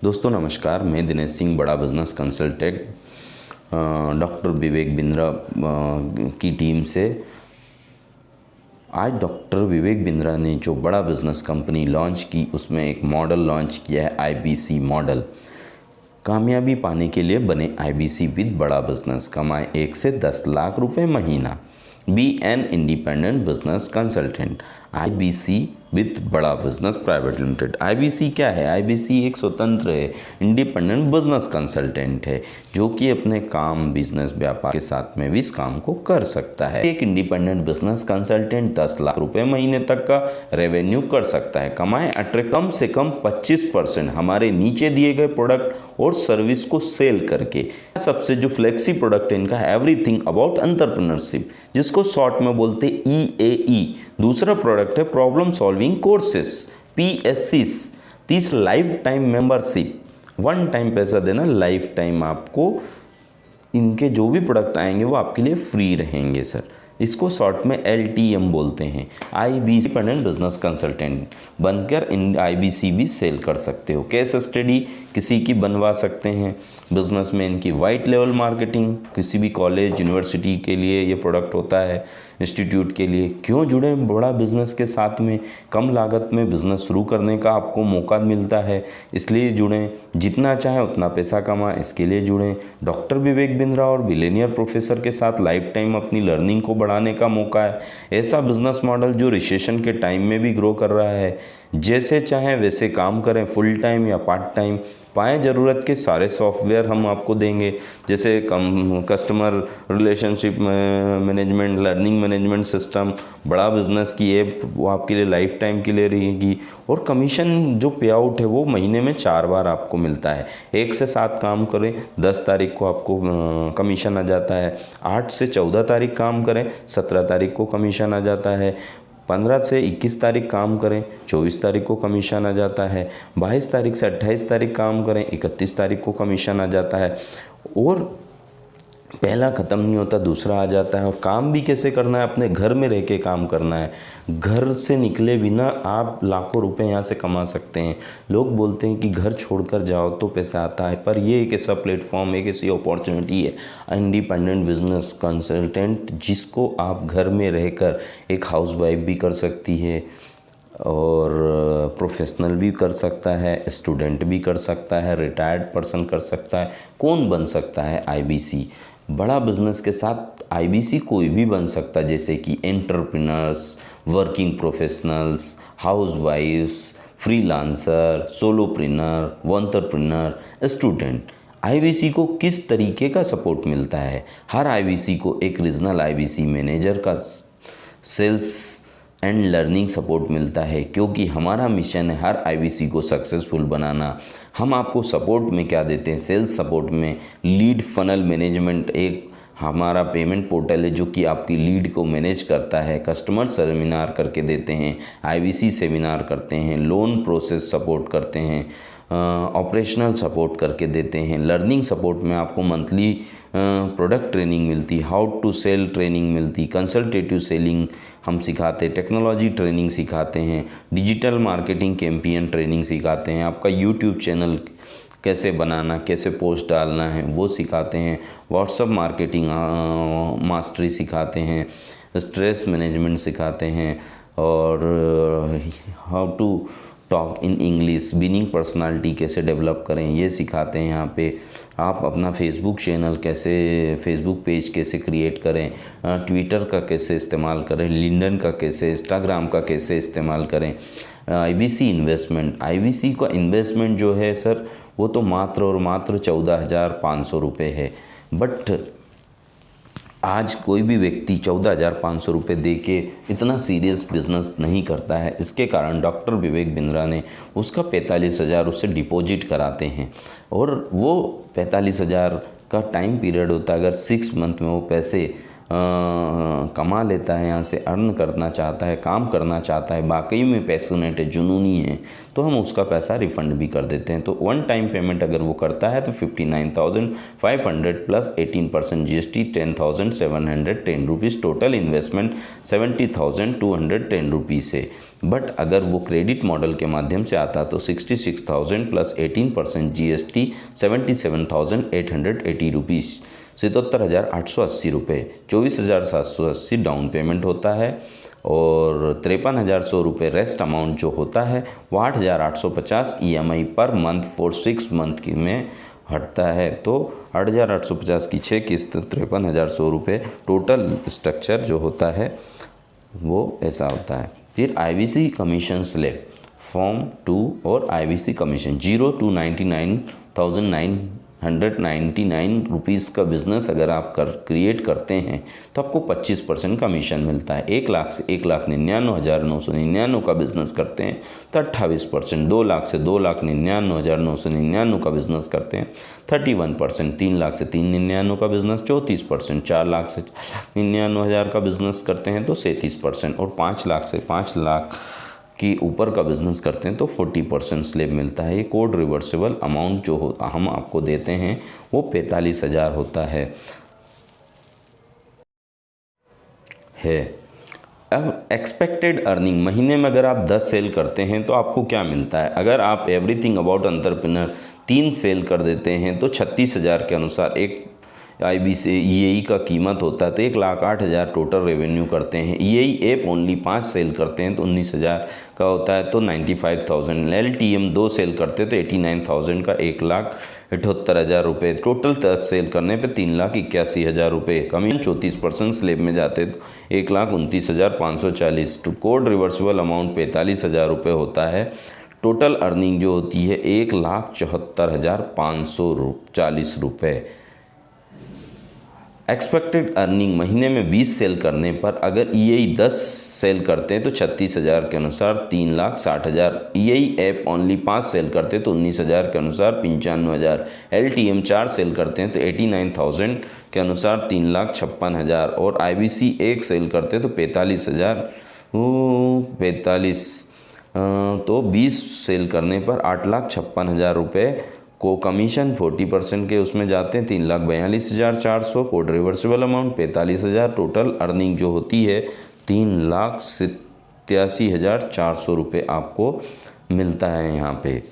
दोस्तों नमस्कार, मैं दिनेश सिंह, बड़ा business consultant doctor Vivek Bindra की टीम से। आज डॉक्टर विवेक बिंद्रा ने जो बड़ा बिजनेस कंपनी लॉन्च की, उसमें एक मॉडल लॉन्च किया है, IBC मॉडल। कामयाबी पाने के लिए बने IBC विद बड़ा बिजनेस, कमाए 1 से 10 लाख रुपए महीना। Be an independent business consultant. IBC with Bada business private limited. IBC क्या है? IBC एक स्वतंत्र है, इंडिपेंडेंट बिजनेस कंसल्टेंट है, जो कि अपने काम, बिजनेस, व्यापार के साथ में भी इस काम को कर सकता है। एक इंडिपेंडेंट बिजनेस कंसल्टेंट 10 लाख रुपए महीने तक का रेवेन्यू कर सकता है, कमाए कम से कम 25% हमारे नीचे दिए गए प्रोडक्ट और सर्विस को सेल करके। सबसे जो फ्लेक्सी प्रोडक्ट है इनका, एवरीथिंग अबाउट एंटरप्रेन्योरशिप, जिसको शॉर्ट में बोलते EAE। दूसरा प्रोडक्ट है प्रॉब्लम सॉल्विंग कोर्सेस, PSCs। तीसरा लाइफ टाइम मेंबरशिप, 1 टाइम पैसा देना, लाइफ टाइम आपको इनके जो भी प्रोडक्ट आएंगे वो आपके लिए फ्री रहेंगे सर। इसको शॉर्ट में LTM बोलते हैं। IBC इंडिपेंडेंट बिजनेस कंसल्टेंट बनकर IBC भी सेल कर सकते हो। केस स्टडी किसी की बनवा सकते हैं, बिजनेसमैन की वाइट लेवल मार्केटिंग, किसी भी कॉलेज यूनिवर्सिटी के लिए ये प्रोडक्ट होता है, इंस्टीट्यूट के लिए। क्यों जुड़े बड़ा बिजनेस के साथ में? कम लागत में बिजनेस शुरू करने का आपको मौका मिलता है, इसलिए जुड़ें। जितना चाहे उतना पैसा कमा, इसके लिए जुड़ें। डॉक्टर विवेक बिंद्रा और बिलियनियर प्रोफेसर के साथ लाइफ टाइम अपनी लर्निंग को बढ़ाने का मौका है। ऐसा बिजनेस मॉडल जो रिसेशन के टाइम में भी ग्रो कर रहा है। जैसे चाहें वैसे काम करें, फुल टाइम या पार्ट टाइम। पाएँ ज़रूरत के सारे सॉफ्टवेयर हम आपको देंगे, जैसे customer relationship management, learning management system, बड़ा बिजनेस की ऐप, वो आपके लिए लाइफ टाइम के लिए रहेगी। और कमीशन जो पे आउट है वो महीने में 4 बार आपको मिलता है। 1 से 7 काम करें, 10 तारीख को आपको कमीशन आ जाता है। 8 से 14 तारीख काम करें, 17 तारीख को कमीशन आ जाता है। 15 से 21 तारीख काम करें, 24 तारीख को कमीशन आ जाता है। 22 तारीख से 28 तारीख काम करें, 31 तारीख को कमीशन आ जाता है। और पहला ख़त्म नहीं होता, दूसरा आ जाता है। और काम भी कैसे करना है? अपने घर में रह के काम करना है। घर से निकले बिना आप लाखों रुपए यहाँ से कमा सकते हैं। लोग बोलते हैं कि घर छोड़कर जाओ तो पैसा आता है, पर ये एक ऐसा प्लेटफॉर्म, एक ऐसी अपॉर्चुनिटी है, इंडिपेंडेंट बिजनेस कंसल्टेंट, जिसको आप घर में रहकर एक हाउसवाइफ भी कर सकती है और प्रोफेशनल भी कर सकता है, स्टूडेंट भी कर सकता है, रिटायर्ड पर्सन कर सकता है। कौन बन सकता है IBC? बड़ा बिजनेस के साथ IBC कोई भी बन सकता है, जैसे कि एंटरप्रेन्योर्स, वर्किंग प्रोफेशनल्स, हाउसवाइफ्स, freelancer, solopreneur, entrepreneur, student. IBC को किस तरीके का सपोर्ट मिलता है? हर IBC को एक रीजनल IBC मैनेजर का सेल्स एंड लर्निंग सपोर्ट मिलता है, क्योंकि हमारा मिशन है हर IBC को सक्सेसफुल बनाना। हम आपको सपोर्ट में क्या देते हैं? सेल्स सपोर्ट में लीड फनल मैनेजमेंट, एक हमारा पेमेंट पोर्टल है जो कि आपकी लीड को मैनेज करता है। कस्टमर सेमिनार करके देते हैं, IBC सेमिनार करते हैं, लोन प्रोसेस सपोर्ट करते हैं, ऑपरेशनल सपोर्ट करके देते हैं। लर्निंग सपोर्ट में आपको मंथली प्रोडक्ट ट्रेनिंग मिलती, हाउ टू सेल ट्रेनिंग मिलती, कंसल्टेटिव सेलिंग हम सिखाते, टेक्नोलॉजी ट्रेनिंग सिखाते हैं, डिजिटल मार्केटिंग कैंपेन ट्रेनिंग सिखाते हैं, आपका यूट्यूब चैनल कैसे बनाना, कैसे पोस्ट डालना है वो सिखाते हैं, व्हाट्सएप मार्केटिंग मास्टरी सिखाते हैं, स्ट्रेस मैनेजमेंट सिखाते हैं, और how to talk in English, winning personality कैसे डेवलप करें ये सिखाते हैं। यहाँ पे आप अपना फेसबुक चैनल कैसे, फेसबुक पेज कैसे क्रिएट करें, ट्विटर का कैसे इस्तेमाल करें, लिंक्डइन का कैसे, इंस्टाग्राम का कैसे इस्तेमाल करें। IBC इन्वेस्टमेंट, IBC का इन्वेस्टमेंट जो है सर, वो तो मात्र और मात्र 14,500 रुपये है। बट आज कोई भी व्यक्ति 14,500 रुपये दे के इतना सीरियस बिजनेस नहीं करता है। इसके कारण डॉक्टर विवेक बिंद्रा ने उसका 45,000 उससे डिपॉजिट कराते हैं, और वो 45,000 का टाइम पीरियड होता है। अगर 6 मंथ में वो पैसे कमा लेता है, यहाँ से अर्न करना चाहता है, काम करना चाहता है, वाकई में पैशनेट है, जुनूनी है, तो हम उसका पैसा रिफ़ंड भी कर देते हैं। तो वन टाइम पेमेंट अगर वो करता है तो 59,500 plus 18% GST 10,710 rupees, total investment 70,210 rupees है। बट अगर वो क्रेडिट मॉडल के माध्यम से आता तो 66,000 प्लस 18% GST 77,880 रुपीज़, 77,880 रुपये, 24,780 डाउन पेमेंट होता है और 53,100 रुपये रेस्ट अमाउंट जो होता है वो 8,850 EMI per month for 6 month की में हटता है। तो 8,850 की 6 किस्त 53,100 रुपये, टोटल स्ट्रक्चर जो होता है वो ऐसा होता है। फिर IBC कमीशन स्लैब फॉर्म 2 और IBC कमीशन 0 to 99,999 रुपीज़ का बिज़नेस अगर आप क्रिएट करते हैं तो आपको 25% कमीशन मिलता है। 1 लाख से 1,99,999 का बिज़नेस करते हैं तो 28%, 2 लाख से 2,99,999 का बिज़नेस करते हैं 31%, 3 लाख से 3,99,000 का बिज़नेस 34%, 4 लाख से 4,99,000 का बिज़नेस करते हैं तो 37% और 5 लाख से 5 लाख की ऊपर का बिज़नेस करते हैं तो 40% स्लैब मिलता है। ये कोड रिवर्सिबल अमाउंट जो हम आपको देते हैं वो 45,000 होता है। अब एक्सपेक्टेड अर्निंग महीने में अगर आप 10 सेल करते हैं तो आपको क्या मिलता है। अगर आप एवरीथिंग अबाउट एंटरप्रेन्योर 3 सेल कर देते हैं तो 36,000 के अनुसार एक IBC EAE का कीमत होता है तो 1,08,000 टोटल रेवेन्यू करते हैं। EAE ऐप ओनली 5 सेल करते हैं तो 19,000 का होता है तो 95,000। LTM 2 सेल करते तो 89,000 का 1,78,000 रुपये, टोटल 10 सेल करने पे 3,81,000 रुपये। कमीशन 34% स्लैब में जाते तो 1,29,540। टू कोड रिवर्सिबल अमाउंट 45,000 रुपये होता है। टोटल अर्निंग जो होती है 1,74,540 रुपये। एक्सपेक्टेड अर्निंग महीने में 20 सेल करने पर अगर EAE 10 सेल करते हैं तो 36,000 के अनुसार 3,60,000। EAE ऐप ओनली 5 सेल करते हैं तो 19,000 के अनुसार 95,000। LTM 4 सेल करते हैं तो 89,000 के अनुसार 3,56,000 और IBC 1 सेल करते हैं तो 45,000 तो 20 सेल करने पर 8,56,000 रुपये को कमीशन 40% के उसमें जाते हैं 3,42,400। Code reversible amount 45,000। Total earning जो होती है 3,87,400 रुपये आपको मिलता है यहाँ पे।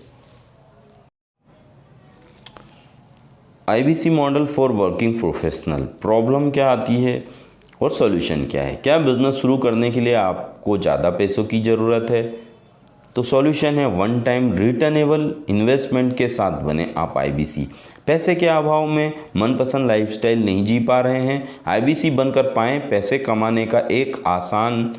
IBC model for working professional, problem क्या आती है और सॉल्यूशन क्या है। क्या बिज़नेस शुरू करने के लिए आपको ज़्यादा पैसों की ज़रूरत है तो सॉल्यूशन है वन टाइम रिटर्नेबल इन्वेस्टमेंट के साथ बने आप IBC। पैसे के अभाव में मनपसंद लाइफस्टाइल नहीं जी पा रहे हैं, IBC बनकर पाएं पैसे कमाने का एक आसान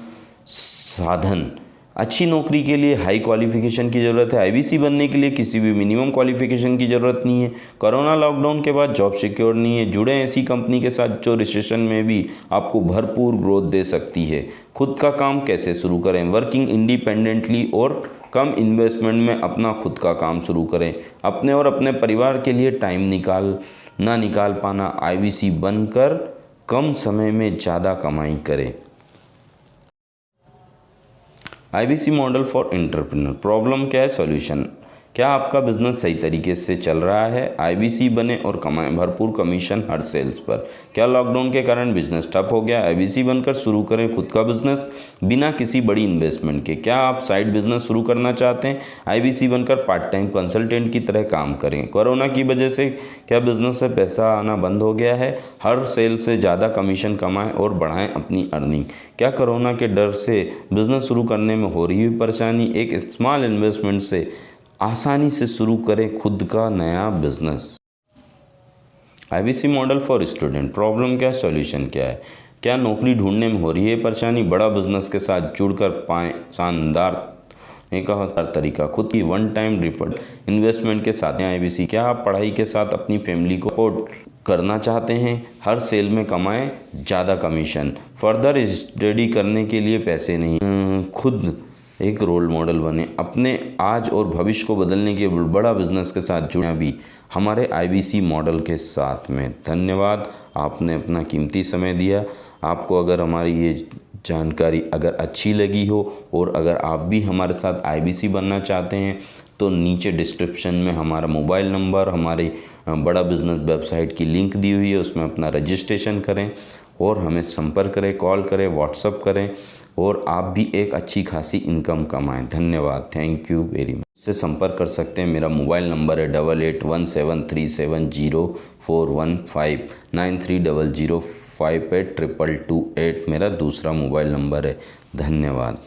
साधन। अच्छी नौकरी के लिए हाई क्वालिफिकेशन की ज़रूरत है, IBC बनने के लिए किसी भी मिनिमम क्वालिफिकेशन की ज़रूरत नहीं है। कोरोना लॉकडाउन के बाद जॉब सिक्योर नहीं है, जुड़े ऐसी कंपनी के साथ जो रिसेशन में भी आपको भरपूर ग्रोथ दे सकती है। खुद का काम कैसे शुरू करें, वर्किंग इंडिपेंडेंटली और कम इन्वेस्टमेंट में अपना खुद का काम शुरू करें। अपने और अपने परिवार के लिए टाइम निकाल पाना, IBC बनकर कम समय में ज़्यादा कमाई करें। IBC model for entrepreneur, problem क्या है, सॉल्यूशन। क्या आपका बिजनेस सही तरीके से चल रहा है, IBC बने और कमाएं भरपूर कमीशन हर सेल्स पर। क्या लॉकडाउन के कारण बिजनेस ठप हो गया, IBC बनकर शुरू करें खुद का बिजनेस बिना किसी बड़ी इन्वेस्टमेंट के। क्या आप साइड बिजनेस शुरू करना चाहते हैं, IBC बनकर पार्ट टाइम कंसल्टेंट की तरह काम करें। कोरोना की वजह से क्या बिजनेस से पैसा आना बंद हो गया है, हर सेल से ज़्यादा कमीशन कमाएं और बढ़ाएं अपनी अर्निंग। क्या कोरोना के डर से बिजनेस शुरू करने में हो रही हुई परेशानी, एक स्मॉल इन्वेस्टमेंट से आसानी से शुरू करें खुद का नया business. IBC model for student, problem क्या है, सॉल्यूशन क्या है। क्या नौकरी ढूंढने में हो रही है परेशानी, बड़ा बिजनेस के साथ जुड़कर पाएं शानदार एक तरीका खुद की वन टाइम रिपोर्ट इन्वेस्टमेंट के साथ IBC। क्या आप पढ़ाई के साथ अपनी फैमिली को सपोर्ट करना चाहते हैं, हर सेल में कमाएं ज़्यादा कमीशन। फर्दर स्टडी करने के लिए पैसे नहीं, खुद एक रोल मॉडल बने, अपने आज और भविष्य को बदलने के बड़ा बिजनेस के साथ जुड़े भी हमारे IBC मॉडल के साथ में। धन्यवाद, आपने अपना कीमती समय दिया। आपको अगर हमारी ये जानकारी अगर अच्छी लगी हो और अगर आप भी हमारे साथ IBC बनना चाहते हैं तो नीचे डिस्क्रिप्शन में हमारा मोबाइल नंबर, हमारी बड़ा बिज़नेस वेबसाइट की लिंक दी हुई है, उसमें अपना रजिस्ट्रेशन करें और हमें संपर्क करें, कॉल करें, व्हाट्सअप करें और आप भी एक अच्छी खासी इनकम कमाएं। धन्यवाद, थैंक यू वेरी मच। से संपर्क कर सकते हैं। मेरा मोबाइल नंबर है 8817370415 9300582228 मेरा दूसरा मोबाइल नंबर है। धन्यवाद।